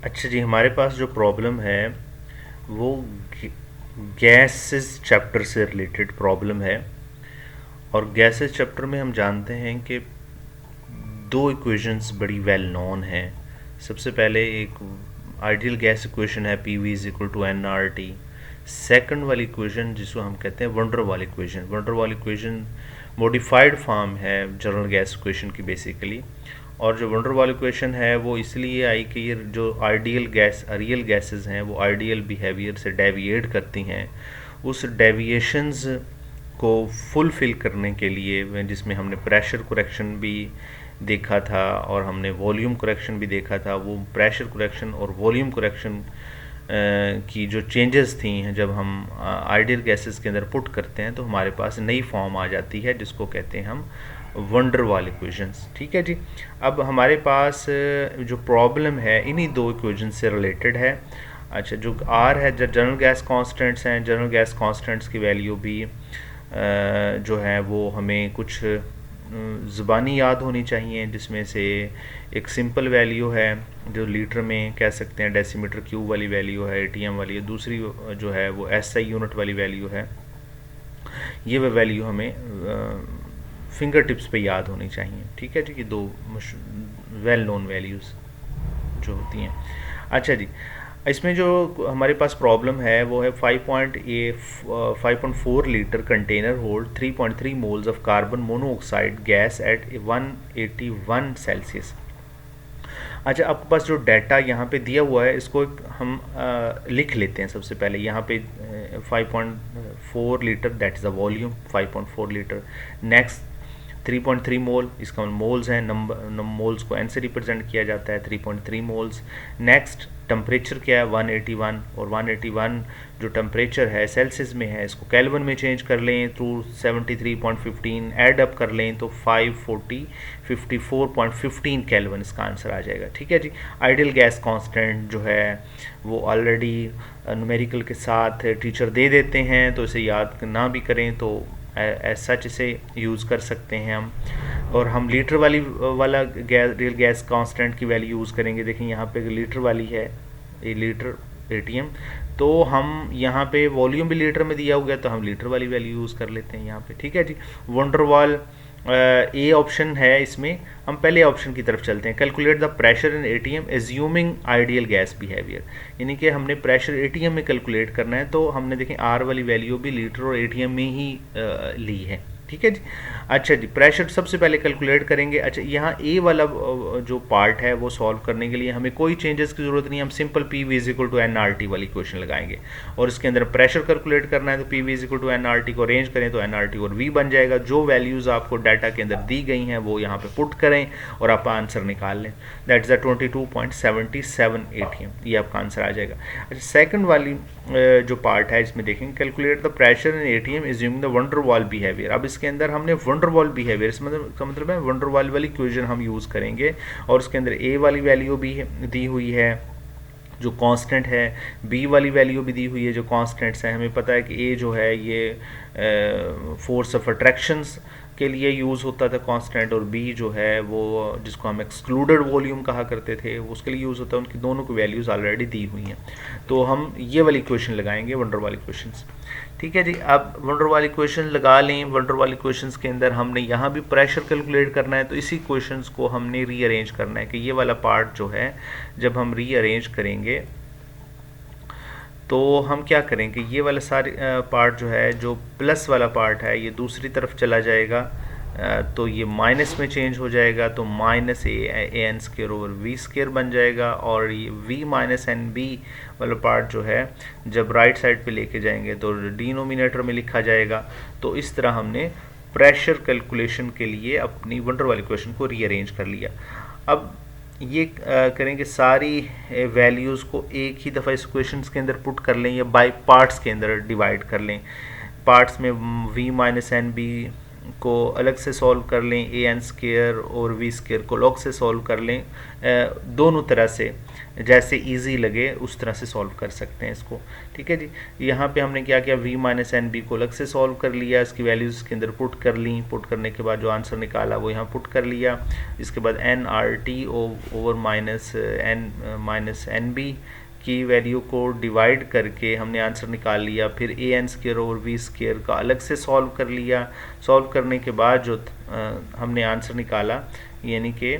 अच्छा जी, हमारे पास जो प्रॉब्लम है वो गैसेस चैप्टर से रिलेटेड प्रॉब्लम है। और गैसेस चैप्टर में हम जानते हैं कि दो इक्वेशंस बड़ी वेल नोन हैं। सबसे पहले एक आइडियल गैस इक्वेशन है P V is equal to N R T. Second वाली इक्वेशन जिसको हम कहते हैं van der Waals equation, van der Waals equation modified form है जनरल गैस इक्वेशन की बेसिकली। और जो वंडर वाल इक्वेशन है वो इसलिए आई कि ये जो आइडियल गैस रियल गैसेस हैं वो आइडियल बिहेवियर से डेविएट करती हैं। उस डेविएशंस को फुलफ़िल करने के लिए, जिसमें हमने प्रेशर करेक्शन भी देखा था और हमने वॉल्यूम करेक्शन भी देखा था, वो प्रेशर करेक्शन और वॉल्यूम करेक्शन की जो चेंजेस थी जब हम आइडियल गैसेस के अंदर पुट करते हैं तो हमारे पास नई फॉर्म आ जाती है जिसको कहते हैं हम वंडर वाल इक्वेशंस। ठीक है जी। अब हमारे पास जो प्रॉब्लम है इन्हीं दो इक्वेशन से रिलेटेड है। अच्छा, जो आर है, जो जनरल गैस कांस्टेंट्स हैं, जनरल गैस कांस्टेंट्स की वैल्यू भी जो है वो हमें कुछ ज़ुबानी याद होनी चाहिए, जिसमें से एक सिंपल वैल्यू है जो लीटर में कह सकते हैं, डेसीमीटर क्यूब वाली वैल्यू है, एटीएम वाली है। दूसरी जो है वो एसआई यूनिट वाली वैल्यू है। ये वह वैल्यू हमें फिंगर टिप्स पे याद होनी चाहिए। ठीक है जी, ये दो वेल नोन वैल्यूज़ जो होती हैं। अच्छा जी, इसमें जो हमारे पास प्रॉब्लम है वो है 5.4 litre container hold 3.3 moles of carbon monoxide gas at 181 Celsius. अच्छा, आपके पास जो डाटा यहाँ पे दिया हुआ है इसको हम लिख लेते हैं। सबसे पहले यहाँ पे 5.4 litre that is the volume 5.4 litre. Next 3.3 मोल, इसका मोल्स हैं, नंबर मोल्स को एन से रिप्रेजेंट किया जाता है, 3.3 मोल्स। नेक्स्ट टेम्परेचर क्या है 181, और 181 जो टेम्परेचर है सेल्सियस में है, इसको केल्विन में चेंज कर लें थ्रू 73.15 ऐड अप कर लें तो 54.15 केल्विन इसका आंसर आ जाएगा। ठीक है जी। आइडियल गैस कांस्टेंट जो है वो ऑलरेडी न्यूमेरिकल के साथ टीचर दे देते हैं, तो इसे याद ना भी करें तो एज सच इसे यूज़ कर सकते हैं हम। और हम लीटर वाला रियल गैस कांस्टेंट की वैल्यू यूज़ करेंगे। देखिए यहाँ पे लीटर वाली है, ये लीटर एटीएम, तो हम यहाँ पे वॉल्यूम भी लीटर में दिया हुआ है तो हम लीटर वाली वैल्यू यूज़ कर लेते हैं यहाँ पे। ठीक है जी। वंडरवाल ए ऑप्शन है, इसमें हम पहले ऑप्शन की तरफ चलते हैं। Calculate the pressure in ATM assuming ideal gas behaviour, यानी कि हमने प्रेशर एटीएम में कैलकुलेट करना है, तो हमने देखें आर वाली वैल्यू भी लीटर और एटीएम में ही ली है। ठीक है जी। अच्छा जी, प्रेशर सबसे पहले कैलकुलेट करेंगे। अच्छा, यहाँ ए वाला जो पार्ट है वो सॉल्व करने के लिए हमें कोई चेंजेस की ज़रूरत नहीं, हम simple P V is equal to N R T वाली क्वेश्चन लगाएंगे। और इसके अंदर प्रेशर कैलकुलेट करना है तो P V is equal to N R T को अरेंज करें तो एन आर टी और वी बन जाएगा। जो वैल्यूज़ आपको डाटा के अंदर दी गई हैं वो यहाँ पे पुट करें और आप आंसर निकाल लें। दैट इज़ द 22.77 एटीएम, ये आपका आंसर आ जाएगा। अच्छा, सेकंड वाली जो पार्ट है इसमें देखेंगे calculate the pressure in ATM assuming the van der Waals behaviour. अब इसके अंदर हमने वंडरवाल बिहेवियर इसका मतलब है वंडरवाल वाली इक्वेशन हम यूज़ करेंगे, और उसके अंदर ए वाली वैल्यू भी दी हुई है जो कांस्टेंट है, बी वाली वैल्यू भी दी हुई है जो कांस्टेंट्स हैं। हमें पता है कि ए जो है ये फोर्स ऑफ अट्रैक्शंस के लिए यूज़ होता था कांस्टेंट, और बी जो है वो जिसको हम एक्सक्लूडेड वॉल्यूम कहा करते थे उसके लिए यूज़ होता है। उनकी दोनों की वैल्यूज़ ऑलरेडी दी हुई हैं, तो हम ये वाली इक्वेशन लगाएंगे वंडर वाली इक्वेशंस। ठीक है जी। अब वंडर वाली इक्वेशन लगा लें। वंडर वाली इक्वेशंस के अंदर हमने यहाँ भी प्रेशर कैलकुलेट करना है, तो इसी इक्वेशंस को हमने रीअरेंज करना है कि ये वाला पार्ट जो है जब हम रीअरेंज करेंगे तो हम क्या करेंगे, ये वाला सारे पार्ट जो है, जो प्लस वाला पार्ट है ये दूसरी तरफ चला जाएगा, तो ये माइनस में चेंज हो जाएगा, तो minus A N square over V square बन जाएगा। और ये वी माइनस एन बी वाला पार्ट जो है जब राइट साइड पे लेके जाएंगे तो डिनोमिनेटर में लिखा जाएगा। तो इस तरह हमने प्रेशर कैलकुलेशन के लिए अपनी वंडर वाली इक्वेशन को रीअरेंज कर लिया। अब ये करेंगे सारी वैल्यूज़ को एक ही दफ़ा इस क्वेश्चन के अंदर पुट कर लें या बाय पार्ट्स के अंदर डिवाइड कर लें। पार्ट्स में v माइनस एन बी को अलग से सॉल्व कर लें, ए एन स्केयर और वी स्केयर को लॉग से सॉल्व कर लें। दोनों तरह से जैसे इजी लगे उस तरह से सॉल्व कर सकते हैं इसको। ठीक है जी, यहाँ पे हमने क्या किया, v माइनस एन बी को अलग से सॉल्व कर लिया, इसकी वैल्यूज़ इसके अंदर पुट कर ली, पुट करने के बाद जो आंसर निकाला वो यहाँ पुट कर लिया। इसके बाद N R T over minus N B की वैल्यू को डिवाइड करके हमने आंसर निकाल लिया। फिर A N square over V square का अलग से सॉल्व कर लिया। सॉल्व करने के बाद जो हमने आंसर निकाला यानी कि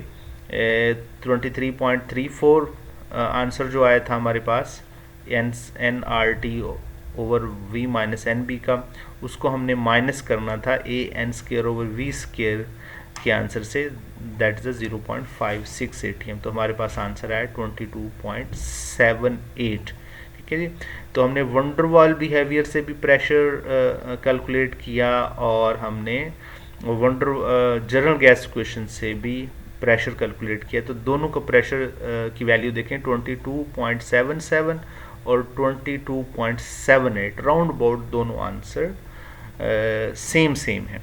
23.34 आंसर जो आया था हमारे पास N R T over V minus N B का, उसको हमने माइनस करना था A N square over V square के आंसर से, दैट इज़ 0.568। तो हमारे पास आंसर आया 22.78। ठीक है जी, तो हमने वंडरवॉल बिहेवियर से भी प्रेशर कैलकुलेट किया और हमने जनरल गैस क्वेश्चन से भी प्रेशर कैलकुलेट किया। तो दोनों का प्रेशर की वैल्यू देखें 22.77 और 22.78, राउंड अबाउट दोनों आंसर सेम है।